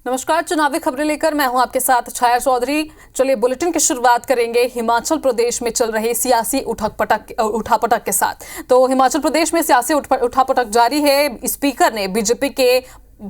नमस्कार, चुनावी खबरें लेकर मैं हूं आपके साथ छाया चौधरी। चलिए बुलेटिन की शुरुआत करेंगे हिमाचल प्रदेश में चल रही सियासी उठापटक के साथ। तो हिमाचल प्रदेश में सियासी उठापटक जारी है। स्पीकर ने बीजेपी के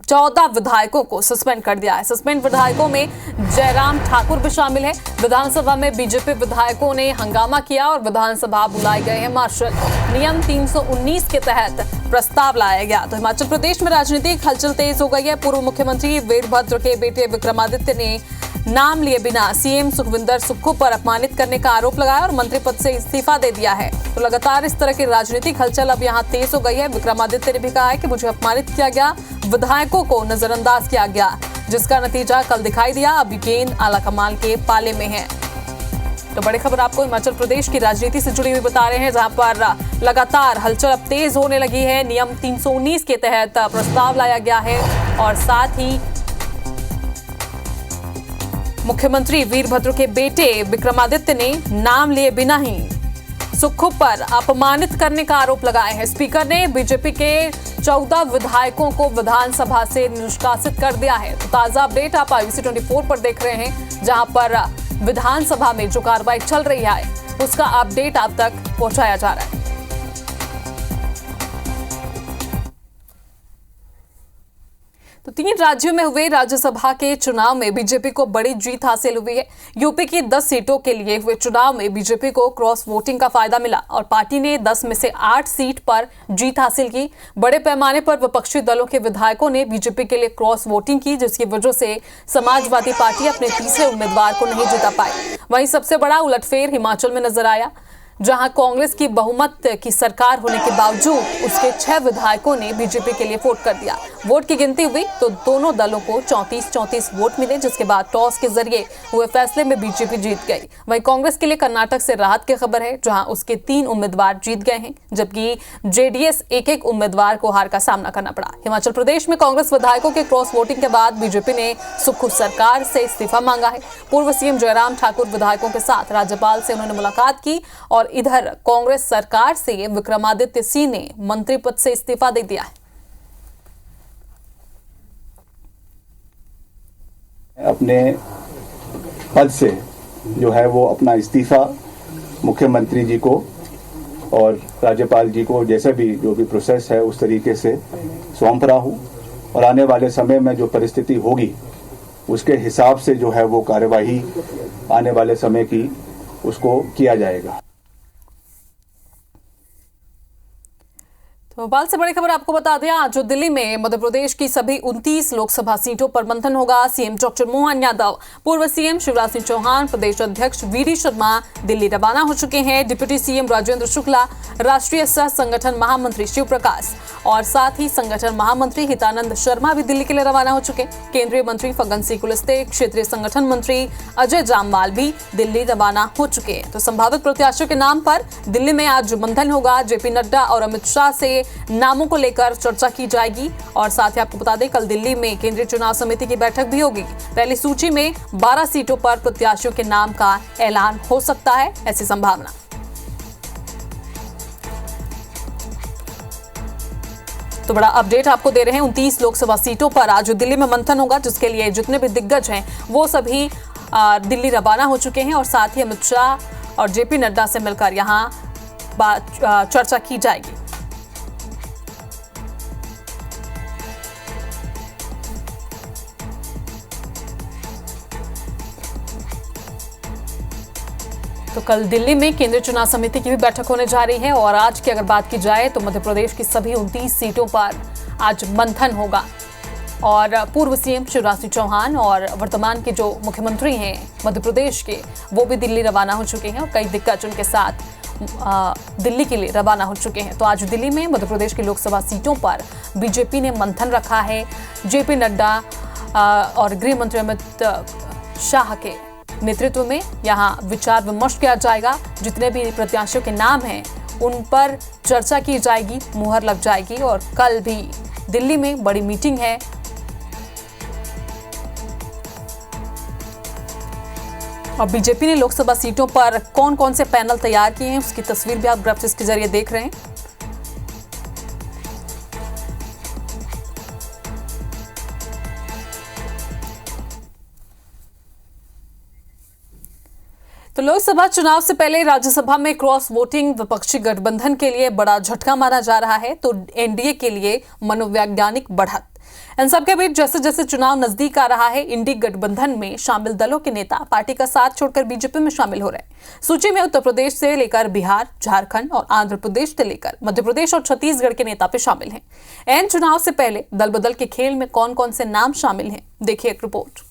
14 विधायकों को सस्पेंड कर दिया है। सस्पेंड विधायकों में जयराम ठाकुर भी शामिल है। विधानसभा में बीजेपी विधायकों ने हंगामा किया और विधानसभा बुलाए गए हैं मार्शल। नियम 319 के तहत प्रस्ताव लाया गया। तो हिमाचल प्रदेश में राजनीतिक हलचल तेज हो गई है। पूर्व मुख्यमंत्री वीरभद्र के बेटे विक्रमादित्य ने नाम लिए बिना सीएम सुखविंदर सुक्खू पर अपमानित करने का आरोप लगाया और मंत्री पद से इस्तीफा दे दिया है। तो लगातार इस तरह की राजनीतिक हलचल अब यहां तेज हो गई है। विक्रमादित्य ने भी कहा है कि मुझे अपमानित किया गया, विधायकों को नजरअंदाज किया गया, जिसका नतीजा कल दिखाई दिया। अब गेंद आलाकमान के पाले में है। तो बड़ी खबर आपको हिमाचल प्रदेश की राजनीति से जुड़ी हुई बता रहे हैं, जहां पर लगातार हलचल अब तेज होने लगी है। नियम 319 के तहत प्रस्ताव लाया गया है और साथ ही मुख्यमंत्री वीरभद्र के बेटे विक्रमादित्य ने नाम लिए बिना ही सुक्खू पर अपमानित करने का आरोप लगाए हैं। स्पीकर ने बीजेपी के 14 विधायकों को विधानसभा से निष्कासित कर दिया है। तो ताजा अपडेट आप IBC 24 पर देख रहे हैं, जहां पर विधानसभा में जो कार्रवाई चल रही है उसका अपडेट आप तक पहुंचाया जा रहा है। तो 3 राज्यों में हुए राज्यसभा के चुनाव में बीजेपी को बड़ी जीत हासिल हुई है। यूपी की 10 सीटों के लिए हुए चुनाव में बीजेपी को क्रॉस वोटिंग का फायदा मिला और पार्टी ने 10 में से 8 सीट पर जीत हासिल की। बड़े पैमाने पर विपक्षी दलों के विधायकों ने बीजेपी के लिए क्रॉस वोटिंग की, जिसकी वजह से समाजवादी पार्टी अपने तीसरे उम्मीदवार को नहीं जिता पाई। वहीं सबसे बड़ा उलटफेर हिमाचल में नजर आया, जहां कांग्रेस की बहुमत की सरकार होने के बावजूद उसके 6 विधायकों ने बीजेपी के लिए वोट कर दिया। वोट की गिनती हुई तो दोनों दलों को 34-34 वोट मिले, जिसके बाद टॉस के जरिए हुए फैसले में बीजेपी जीत गई। वहीं कांग्रेस के लिए कर्नाटक से राहत की खबर है, जहां उसके 3 उम्मीदवार जीत गए हैं, जबकि जेडीएस एक उम्मीदवार को हार का सामना करना पड़ा। हिमाचल प्रदेश में कांग्रेस विधायकों के क्रॉस वोटिंग के बाद बीजेपी ने सुक्खू सरकार से इस्तीफा मांगा है। पूर्व सीएम जयराम ठाकुर विधायकों के साथ राज्यपाल से उन्होंने मुलाकात की और इधर कांग्रेस सरकार से विक्रमादित्य सिंह ने मंत्री पद से इस्तीफा दे दिया है। अपने पद से जो है वो अपना इस्तीफा मुख्यमंत्री जी को और राज्यपाल जी को जैसे भी जो भी प्रोसेस है उस तरीके से सौंप रहा हूँ और आने वाले समय में जो परिस्थिति होगी उसके हिसाब से जो है वो कार्यवाही आने वाले समय की उसको किया जाएगा। तो भोपाल से बड़ी खबर आपको बता दें, आज दिल्ली में मध्य प्रदेश की सभी 29 लोकसभा सीटों पर मंथन होगा। सीएम डॉक्टर मोहन यादव, पूर्व सीएम शिवराज सिंह चौहान, प्रदेश अध्यक्ष वीडी शर्मा दिल्ली रवाना हो चुके हैं। डिप्टी सीएम राजेंद्र शुक्ला, राष्ट्रीय सह संगठन महामंत्री शिव प्रकाश और साथ ही संगठन महामंत्री हितानंद शर्मा भी दिल्ली के लिए रवाना हो चुके। केंद्रीय मंत्री फग्गन सिंह कुलस्ते, क्षेत्रीय संगठन मंत्री अजय जामवाल भी दिल्ली रवाना हो चुके हैं। तो संभावित प्रत्याशियों के नाम पर दिल्ली में आज मंथन होगा। जेपी नड्डा और अमित शाह से नामों को लेकर चर्चा की जाएगी और साथ ही आपको बता दें, कल दिल्ली में केंद्रीय चुनाव समिति की बैठक भी होगी। पहली सूची में 12 सीटों पर प्रत्याशियों के नाम का ऐलान हो सकता है, ऐसी संभावना। तो बड़ा अपडेट आपको दे रहे हैं, 29 लोकसभा सीटों पर आज दिल्ली में मंथन होगा, जिसके लिए जितने भी दिग्गज हैं वो सभी दिल्ली रवाना हो चुके हैं और साथ ही अमित शाह और जेपी नड्डा से मिलकर यहां चर्चा की जाएगी। तो कल दिल्ली में केंद्रीय चुनाव समिति की भी बैठक होने जा रही है और आज की अगर बात की जाए तो मध्य प्रदेश की सभी 29 सीटों पर आज मंथन होगा और पूर्व सीएम शिवराज सिंह चौहान और वर्तमान के जो मुख्यमंत्री हैं मध्य प्रदेश के, वो भी दिल्ली रवाना हो चुके हैं और कई दिग्गज उनके साथ दिल्ली के लिए रवाना हो चुके हैं। तो आज दिल्ली में मध्य प्रदेश की लोकसभा सीटों पर बीजेपी ने मंथन रखा है। जेपी नड्डा और गृह मंत्री अमित शाह के नेतृत्व में यहां विचार विमर्श किया जाएगा। जितने भी प्रत्याशियों के नाम हैं उन पर चर्चा की जाएगी, मुहर लग जाएगी और कल भी दिल्ली में बड़ी मीटिंग है। और बीजेपी ने लोकसभा सीटों पर कौन कौन से पैनल तैयार किए हैं उसकी तस्वीर भी आप ग्राफिक्स के जरिए देख रहे हैं। तो लोकसभा चुनाव से पहले राज्यसभा में क्रॉस वोटिंग विपक्षी गठबंधन के लिए बड़ा झटका माना जा रहा है, तो एनडीए के लिए मनोवैज्ञानिक बढ़त। इन सबके बीच जैसे जैसे चुनाव नजदीक आ रहा है, इंडी गठबंधन में शामिल दलों के नेता पार्टी का साथ छोड़कर बीजेपी में शामिल हो रहे हैं। सूची में उत्तर प्रदेश से लेकर बिहार, झारखंड और आंध्र प्रदेश से लेकर मध्य प्रदेश और छत्तीसगढ़ के नेता पे शामिल हैं। एन चुनाव से पहले दल बदल के खेल में कौन कौन से नाम शामिल हैं, देखिए एक रिपोर्ट।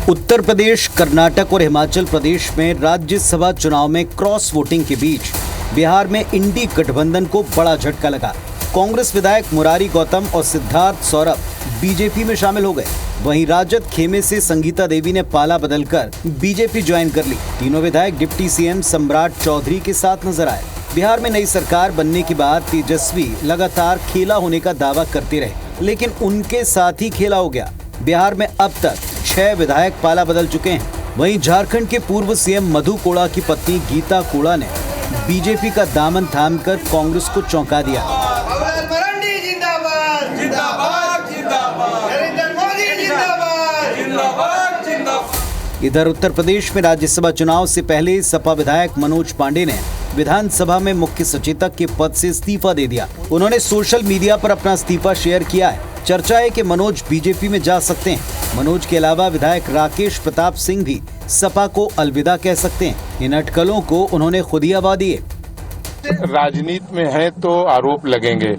उत्तर प्रदेश, कर्नाटक और हिमाचल प्रदेश में राज्यसभा चुनाव में क्रॉस वोटिंग के बीच बिहार में इंडी गठबंधन को बड़ा झटका लगा। कांग्रेस विधायक मुरारी गौतम और सिद्धार्थ सौरभ बीजेपी में शामिल हो गए। वहीं राजद खेमे से संगीता देवी ने पाला बदलकर बीजेपी ज्वाइन कर ली। तीनों विधायक डिप्टी सीएम सम्राट चौधरी के साथ नजर आए। बिहार में नई सरकार बनने के बाद तेजस्वी लगातार खेला होने का दावा करते रहे, लेकिन उनके साथ ही खेला हो गया। बिहार में अब तक 6 विधायक पाला बदल चुके हैं। वहीं झारखंड के पूर्व सीएम मधु कोड़ा की पत्नी गीता कोड़ा ने बीजेपी का दामन थामकर कांग्रेस को चौंका दिया। इधर उत्तर प्रदेश में राज्यसभा चुनाव से पहले सपा विधायक मनोज पांडे ने विधानसभा में मुख्य सचेतक के पद से इस्तीफा दे दिया। उन्होंने सोशल मीडिया पर अपना इस्तीफा शेयर किया है। चर्चा है कि मनोज बीजेपी में जा सकते हैं। मनोज के अलावा विधायक राकेश प्रताप सिंह भी सपा को अलविदा कह सकते हैं। इन अटकलों को उन्होंने खुद ही हवा दिए। राजनीति में है तो आरोप लगेंगे।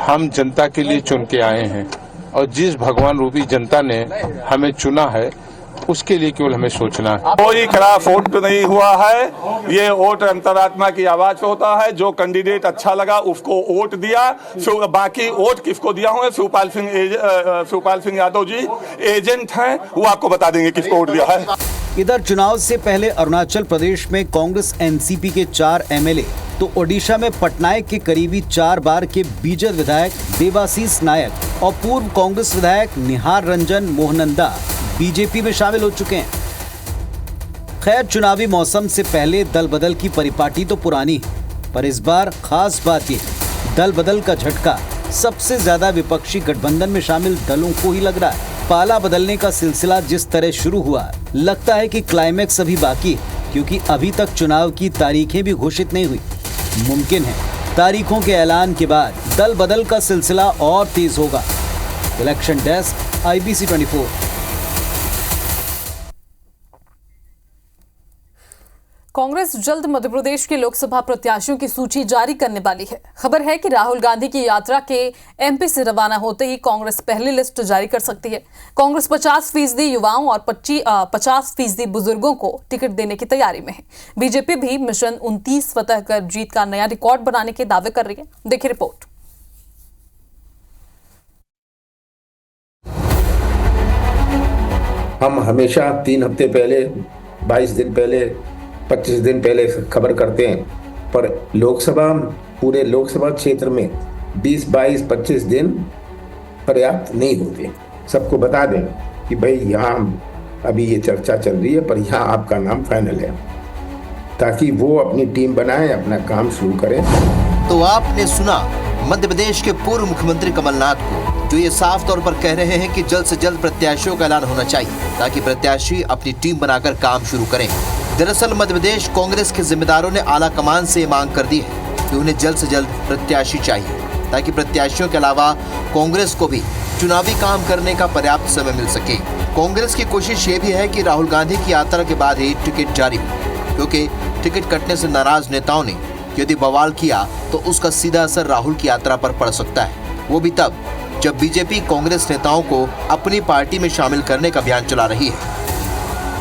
हम जनता के लिए चुन के आए हैं और जिस भगवान रूपी जनता ने हमें चुना है उसके लिए केवल हमें सोचना है। कोई खराब वोट तो नहीं हुआ है। ये वोट अंतरात्मा की आवाज होता है। जो कैंडिडेट अच्छा लगा उसको वोट दिया। बाकी वोट किसको दिया हुआ है, शिवपाल सिंह यादव जी एजेंट हैं, वो आपको बता देंगे किसको वोट दिया है। इधर चुनाव से पहले अरुणाचल प्रदेश में कांग्रेस एनसीपी के 4 एमएलए, तो ओडिशा में पटनायक के करीबी 4 बार के बीजद विधायक देवाशीष नायक और पूर्व कांग्रेस विधायक निहार रंजन मोहनंदा बीजेपी में शामिल हो चुके हैं। खैर, चुनावी मौसम से पहले दल बदल की परिपाटी तो पुरानी है, पर इस बार खास बात ये दल बदल का झटका सबसे ज्यादा विपक्षी गठबंधन में शामिल दलों को ही लग रहा है। पाला बदलने का सिलसिला जिस तरह शुरू हुआ, लगता है कि क्लाइमैक्स अभी बाकी है, क्योंकि अभी तक चुनाव की तारीखें भी घोषित नहीं हुई। मुमकिन है तारीखों के ऐलान के बाद दल बदल का सिलसिला और तेज होगा। Election desk, IBC 24। कांग्रेस जल्द मध्य प्रदेश के लोकसभा प्रत्याशियों की सूची जारी करने वाली है। खबर है कि राहुल गांधी की यात्रा के MP से रवाना होते ही कांग्रेस पहली लिस्ट जारी कर सकती है। कांग्रेस 50% युवाओं और 50% बुजुर्गों को टिकट देने की तैयारी में है। बीजेपी भी मिशन 29 फतह कर जीत का नया रिकॉर्ड बनाने के दावे कर रही है। देखिए रिपोर्ट। हम हमेशा 3 हफ्ते पहले, 22 दिन पहले, 25 दिन पहले खबर करते हैं, पर लोकसभा, पूरे लोकसभा क्षेत्र में 20, 22, 25 दिन पर्याप्त नहीं होते। सबको बता दें कि भाई यहाँ अभी ये चर्चा चल रही है, पर यहाँ आपका नाम फाइनल है, ताकि वो अपनी टीम बनाए, अपना काम शुरू करें। तो आपने सुना मध्य प्रदेश के पूर्व मुख्यमंत्री कमलनाथ को, जो ये साफ तौर पर कह रहे हैं कि जल्द से जल्द प्रत्याशियों का ऐलान होना चाहिए, ताकि प्रत्याशी अपनी टीम बनाकर काम शुरू करें। दरअसल मध्य प्रदेश कांग्रेस के जिम्मेदारों ने आला कमान से मांग कर दी है कि उन्हें जल्द से जल्द प्रत्याशी चाहिए, ताकि प्रत्याशियों के अलावा कांग्रेस को भी चुनावी काम करने का पर्याप्त समय मिल सके। कांग्रेस की कोशिश ये भी है कि राहुल गांधी की यात्रा के बाद ही टिकट जारी हो, क्योंकि टिकट कटने से नाराज नेताओं ने यदि बवाल किया तो उसका सीधा असर राहुल की यात्रा पर पड़ सकता है, वो भी तब जब बीजेपी कांग्रेस नेताओं को अपनी पार्टी में शामिल करने का अभियान चला रही है।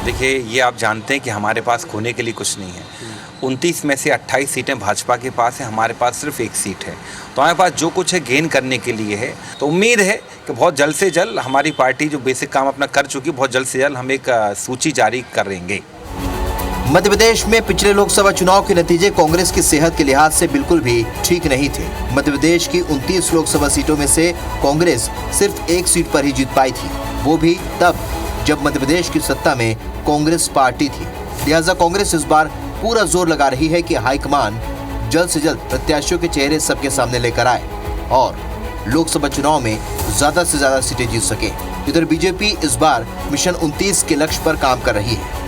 देखिए, ये आप जानते हैं कि हमारे पास खोने के लिए कुछ नहीं है। 29 में से 28 सीटें भाजपा के पास है, हमारे पास सिर्फ 1 सीट है, तो हमारे पास जो कुछ है गेन करने के लिए है। तो उम्मीद है कि बहुत जल्द से जल्द हमारी पार्टी जो बेसिक काम अपना कर चुकी, बहुत जल्द से जल्द हम एक सूची जारी करेंगे। मध्य प्रदेश में पिछले लोकसभा चुनाव के नतीजे कांग्रेस की सेहत के लिहाज से बिल्कुल भी ठीक नहीं थे। मध्य प्रदेश की 29 लोकसभा सीटों में से कांग्रेस सिर्फ 1 सीट पर ही जीत पाई थी, वो भी तब जब मध्य प्रदेश की सत्ता में कांग्रेस पार्टी थी। लिहाजा कांग्रेस इस बार पूरा जोर लगा रही है कि हाईकमान जल्द से जल्द प्रत्याशियों के चेहरे सबके सामने लेकर आए और लोकसभा चुनाव में ज्यादा से ज्यादा सीटें जीत सके। इधर बीजेपी इस बार मिशन 29 के लक्ष्य पर काम कर रही है।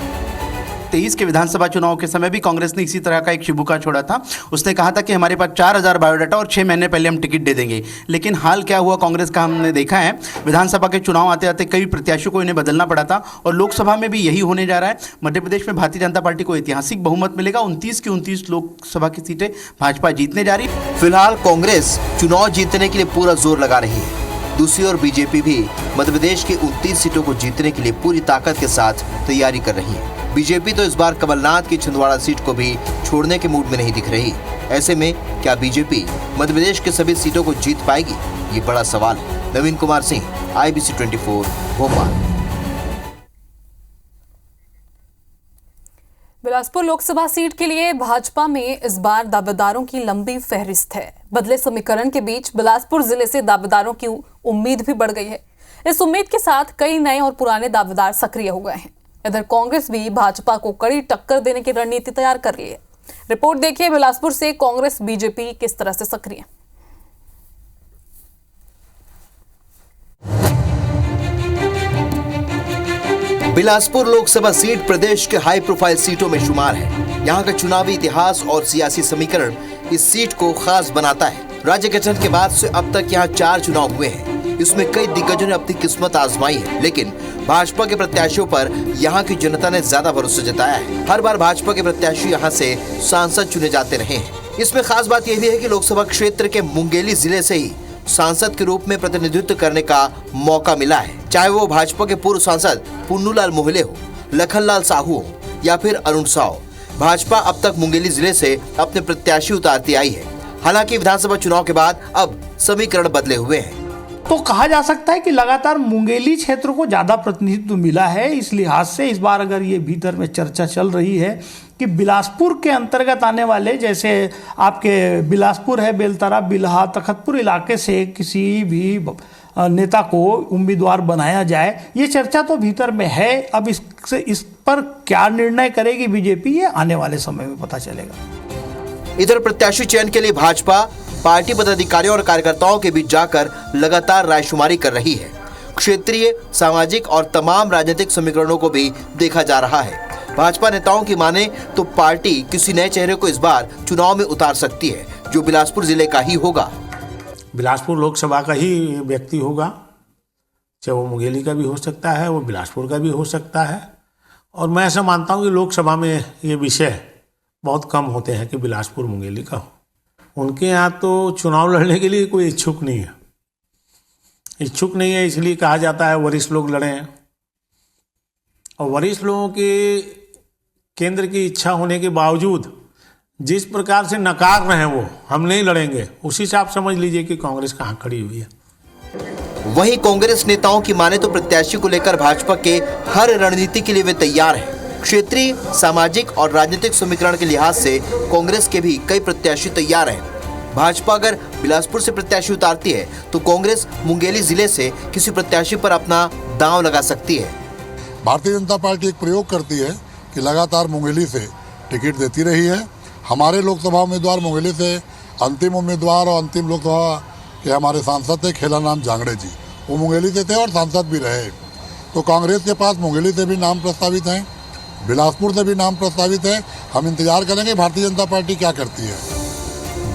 23 के विधानसभा चुनाव के समय भी कांग्रेस ने इसी तरह का एक शिबुका छोड़ा था। उसने कहा था कि हमारे पास 4000 बायोडाटा और 6 महीने पहले हम टिकट दे देंगे। लेकिन हाल क्या हुआ कांग्रेस का हमने देखा है, विधानसभा के चुनाव आते आते कई प्रत्याशियों को इन्हें बदलना पड़ा था और लोकसभा में भी यही होने जा रहा है। मध्य प्रदेश में भारतीय जनता पार्टी को ऐतिहासिक बहुमत मिलेगा। 29 की 29 लोकसभा की सीटें भाजपा जीतने जा रही है। फिलहाल कांग्रेस चुनाव जीतने के लिए पूरा जोर लगा रही है। दूसरी ओर बीजेपी भी मध्य प्रदेश की 29 सीटों को जीतने के लिए पूरी ताकत के साथ तैयारी कर रही है। बीजेपी तो इस बार कमलनाथ की छिंदवाड़ा सीट को भी छोड़ने के मूड में नहीं दिख रही। ऐसे में क्या बीजेपी मध्य प्रदेश के सभी सीटों को जीत पाएगी, ये बड़ा सवाल है। नवीन कुमार सिंह, IBC 24, भोपाल। बिलासपुर लोकसभा सीट के लिए भाजपा में इस बार दावेदारों की लंबी फहरिस्त है। बदले समीकरण के बीच बिलासपुर जिले से दावेदारों की उम्मीद भी बढ़ गई है। इस उम्मीद के साथ कई नए और पुराने दावेदार सक्रिय हो गए हैं। इधर कांग्रेस भी भाजपा को कड़ी टक्कर देने की रणनीति तैयार कर रही है। रिपोर्ट देखिए बिलासपुर से कांग्रेस बीजेपी किस तरह से सक्रिय। बिलासपुर लोकसभा सीट प्रदेश के हाई प्रोफाइल सीटों में शुमार है। यहाँ का चुनावी इतिहास और सियासी समीकरण इस सीट को खास बनाता है। राज्य गठन के बाद से अब तक यहाँ 4 चुनाव हुए हैं। इसमें कई दिग्गजों ने अपनी किस्मत आजमाई है, लेकिन भाजपा के प्रत्याशियों पर यहाँ की जनता ने ज्यादा भरोसा जताया है। हर बार भाजपा के प्रत्याशी यहाँ से सांसद चुने जाते रहे हैं। इसमें खास बात यह भी है कि लोकसभा क्षेत्र के मुंगेली जिले से ही सांसद के रूप में प्रतिनिधित्व करने का मौका मिला है। चाहे वो भाजपा के पूर्व सांसद पुन्नूलाल मोहले हो, लखनलाल साहू हो या फिर अरुण साव, भाजपा अब तक मुंगेली जिले से अपने प्रत्याशी उतारती आई है। हालांकि विधानसभा चुनाव के बाद अब समीकरण बदले हुए हैं। तो कहा जा सकता है कि लगातार मुंगेली क्षेत्र को ज़्यादा प्रतिनिधित्व मिला है। इस लिहाज से इस बार अगर ये भीतर में चर्चा चल रही है कि बिलासपुर के अंतर्गत आने वाले, जैसे आपके बिलासपुर है, बेलतरा, बिल्हा, तखतपुर इलाके से किसी भी नेता को उम्मीदवार बनाया जाए, ये चर्चा तो भीतर में है। अब इस पर क्या निर्णय करेगी बीजेपी, ये आने वाले समय में पता चलेगा। इधर प्रत्याशी चयन के लिए भाजपा पार्टी पदाधिकारियों और कार्यकर्ताओं के बीच जाकर लगातार रायशुमारी कर रही है। क्षेत्रीय, सामाजिक और तमाम राजनीतिक समीकरणों को भी देखा जा रहा है। भाजपा नेताओं की माने तो पार्टी किसी नए चेहरे को इस बार चुनाव में उतार सकती है, जो बिलासपुर जिले का ही होगा। बिलासपुर लोकसभा का ही व्यक्ति होगा, चाहे वो मुंगेली का भी हो सकता है, वो बिलासपुर का भी हो सकता है। और मैं ऐसा मानता हूँ कि लोकसभा में ये विषय बहुत कम होते हैं कि बिलासपुर मुंगेली का हो। उनके यहाँ तो चुनाव लड़ने के लिए कोई इच्छुक नहीं है, इसलिए कहा जाता है वरिष्ठ लोग लड़ें। और वरिष्ठ लोगों के केंद्र की इच्छा होने के बावजूद जिस प्रकार से नकार रहे हैं वो हम नहीं लड़ेंगे, उसी से आप समझ लीजिए कि कांग्रेस कहाँ खड़ी हुई है। वहीं कांग्रेस नेताओं की माने तो प्रत्याशी को लेकर भाजपा के हर रणनीति के लिए वे तैयार हैं। क्षेत्रीय, सामाजिक और राजनीतिक समीकरण के लिहाज से कांग्रेस के भी कई प्रत्याशी तैयार हैं। भाजपा अगर बिलासपुर से प्रत्याशी उतारती है तो कांग्रेस मुंगेली जिले से किसी प्रत्याशी पर अपना दांव लगा सकती है। भारतीय जनता पार्टी एक प्रयोग करती है कि लगातार मुंगेली से टिकट देती रही है। हमारे लोकसभा उम्मीदवार मुंगेली से अंतिम उम्मीदवार और अंतिम लोकसभा के हमारे सांसद थे खेलाराम जांगड़े जी, वो मुंगेली से थे और सांसद भी रहे। तो कांग्रेस के पास मुंगेली से भी नाम प्रस्तावित हैं, बिलासपुर से भी नाम प्रस्तावित है। हम इंतजार करेंगे भारतीय जनता पार्टी क्या करती है।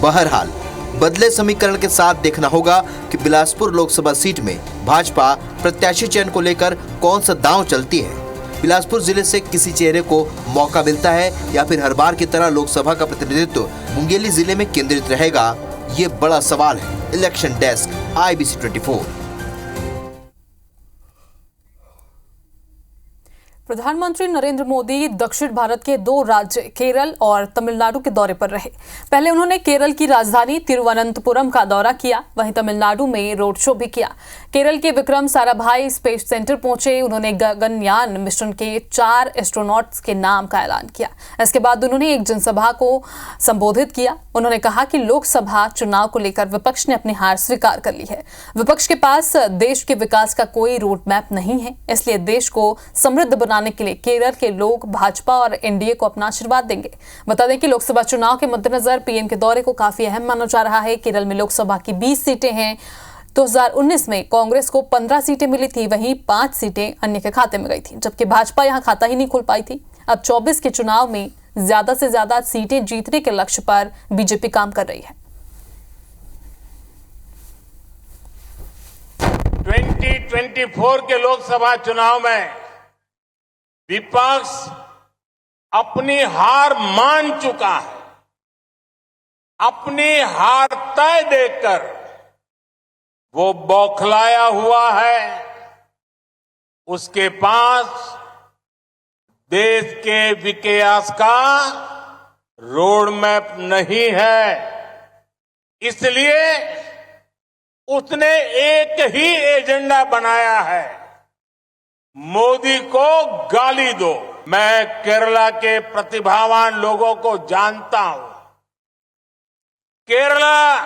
बहरहाल बदले समीकरण के साथ देखना होगा कि बिलासपुर लोकसभा सीट में भाजपा प्रत्याशी चयन को लेकर कौन सा दांव चलती है। बिलासपुर जिले से किसी चेहरे को मौका मिलता है या फिर हर बार की तरह लोकसभा का प्रतिनिधित्व मुंगेली जिले में केंद्रित रहेगा, ये बड़ा सवाल है। Election desk, IBC 24। प्रधानमंत्री नरेंद्र मोदी दक्षिण भारत के 2 राज्य केरल और तमिलनाडु के दौरे पर रहे। पहले उन्होंने केरल की राजधानी तिरुवनंतपुरम का दौरा किया, वहीं तमिलनाडु में रोड शो भी किया। केरल के विक्रम साराभाई स्पेस सेंटर पहुंचे। उन्होंने गगनयान मिशन के 4 एस्ट्रोनॉट्स के नाम का ऐलान किया। इसके बाद उन्होंने एक जनसभा को संबोधित किया। उन्होंने कहा कि लोकसभा चुनाव को लेकर विपक्ष ने अपनी हार स्वीकार कर ली है। विपक्ष के पास देश के विकास का कोई रोड मैप नहीं है, इसलिए देश को समृद्ध बनाने के लिए केरल के लोग भाजपा और एनडीए को अपना आशीर्वाद देंगे। बता दें कि लोकसभा चुनाव के मद्देनजर पीएम के दौरे को काफी अहम माना जा रहा है। केरल में लोकसभा की 20 सीटें हैं। 2019 में कांग्रेस को 15 सीटें मिली थी, वहीं 5 सीटें अन्य के खाते में गई थी, जबकि भाजपा यहां खाता ही नहीं खोल पाई थी। अब 24 के चुनाव में ज्यादा से ज्यादा सीटें जीतने के लक्ष्य पर बीजेपी काम कर रही है। 2024 के लोकसभा चुनाव में विपक्ष अपनी हार मान चुका है। अपनी हार तय देखकर वो बौखलाया हुआ है। उसके पास देश के विकास का रोड मैप नहीं है। इसलिए उसने एक ही एजेंडा बनाया है, मोदी को गाली दो। मैं केरला के प्रतिभावान लोगों को जानता हूं। केरला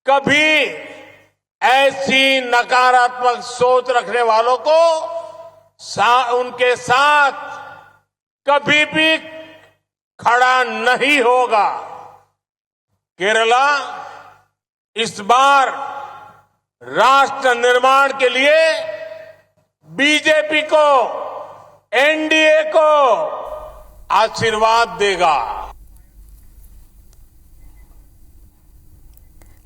कभी ऐसी नकारात्मक सोच रखने वालों को उनके साथ कभी भी खड़ा नहीं होगा। केरला इस बार राष्ट्र निर्माण के लिए बीजेपी को, एनडीए को आशीर्वाद देगा।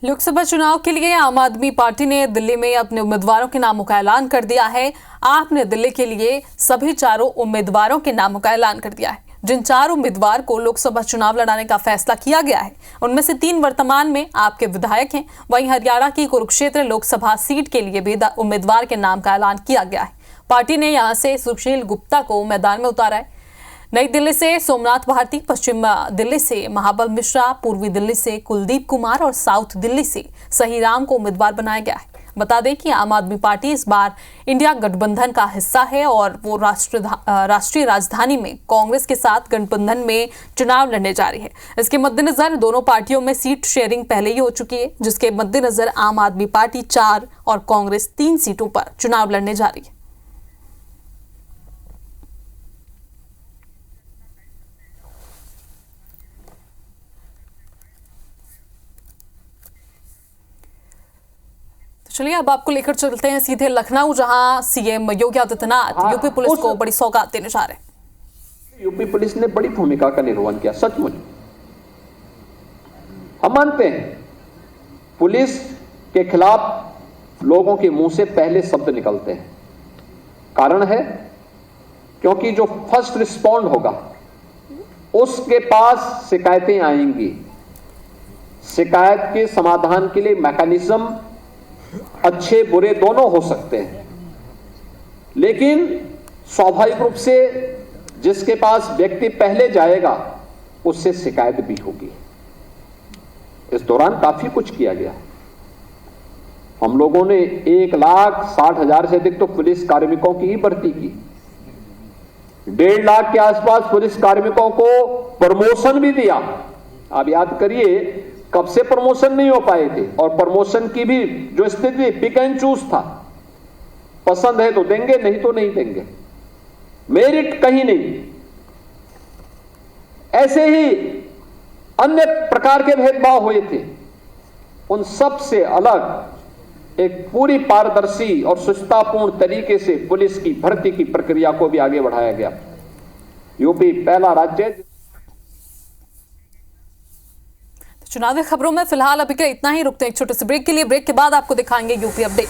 लोकसभा चुनाव के लिए आम आदमी पार्टी ने दिल्ली में अपने उम्मीदवारों के नामों का ऐलान कर दिया है। आप ने दिल्ली के लिए सभी 4 उम्मीदवारों के नामों का ऐलान कर दिया है। जिन 4 उम्मीदवार को लोकसभा चुनाव लड़ाने का फैसला किया गया है, उनमें से 3 वर्तमान में आपके विधायक हैं। वहीं हरियाणा की कुरुक्षेत्र लोकसभा सीट के लिए भी उम्मीदवार के नाम का ऐलान किया गया है। पार्टी ने यहां से सुशील गुप्ता को मैदान में उतारा है। नई दिल्ली से सोमनाथ भारती, पश्चिम दिल्ली से महाबल मिश्रा, पूर्वी दिल्ली से कुलदीप कुमार और साउथ दिल्ली से सहीराम को उम्मीदवार बनाया गया है। बता दें कि आम आदमी पार्टी इस बार इंडिया गठबंधन का हिस्सा है और वो राष्ट्रीय राजधानी में कांग्रेस के साथ गठबंधन में चुनाव लड़ने जा रही है। इसके मद्देनजर दोनों पार्टियों में सीट शेयरिंग पहले ही हो चुकी है, जिसके मद्देनजर आम आदमी पार्टी 4 और कांग्रेस 3 सीटों पर चुनाव लड़ने जा रही है। चलिए अब आपको लेकर चलते हैं सीधे लखनऊ, जहां CM Yogi Adityanath UP police को बड़ी सौगात देने जा रहे हैं। यूपी पुलिस ने बड़ी भूमिका का निर्वहन किया, सचमुच हम मानते हैं। पुलिस के खिलाफ लोगों के मुंह से पहले शब्द निकलते हैं। कारण है क्योंकि जो फर्स्ट रिस्पॉन्ड होगा उसके पास शिकायतें आएंगी। शिकायत के समाधान के लिए मैकेनिज्म अच्छे बुरे दोनों हो सकते हैं, लेकिन स्वाभाविक रूप से जिसके पास व्यक्ति पहले जाएगा उससे शिकायत भी होगी। इस दौरान काफी कुछ किया गया। हम लोगों ने 1,60,000 से अधिक तो पुलिस कार्मिकों की ही भर्ती की। 1.5 लाख के आसपास पुलिस कार्मिकों को प्रमोशन भी दिया। आप याद करिए कब से प्रमोशन नहीं हो पाए थे, और प्रमोशन की भी जो स्थिति पिक एंड चूज था। पसंद है तो देंगे, नहीं तो नहीं देंगे, मेरिट कहीं नहीं। ऐसे ही अन्य प्रकार के भेदभाव हुए थे, उन सब से अलग एक पूरी पारदर्शी और सुचितापूर्ण तरीके से पुलिस की भर्ती की प्रक्रिया को भी आगे बढ़ाया गया। यूपी पहला राज्य है। चुनावी खबरों में फिलहाल अभी के इतना ही। रुकते हैं एक छोटे से ब्रेक के लिए। ब्रेक के बाद आपको दिखाएंगे यूपी अपडेट।